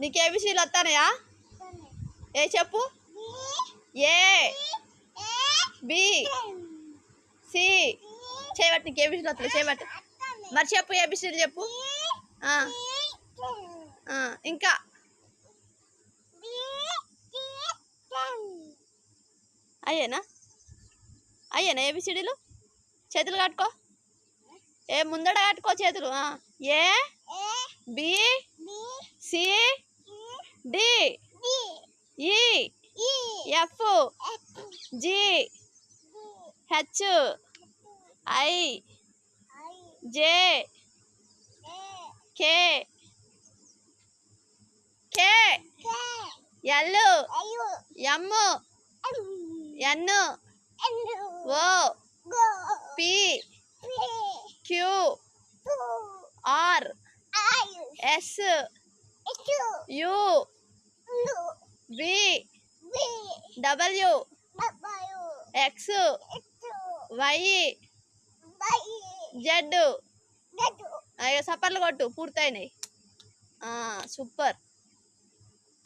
నీకు ఏబిసిడీలు వస్తానయా? ఏ చెప్పు. ఏ బి సి చేయబట్టి నీకు ఏబిసిడీలు వస్తాయి చేయబట్టి. మరి చెప్పు ఏబిసిడీలు చెప్పు. ఇంకా అయ్యేనా ఏబిసిడీలు? చేతులు కట్టుకో. ఏ ముందడ కట్టుకో చేతులు. ఏ బి సి డి ఈ F G H I J K L M N O P Q R yes you V W X why Z. సపర్లు కొట్టు పూర్తయినాయి. సూపర్.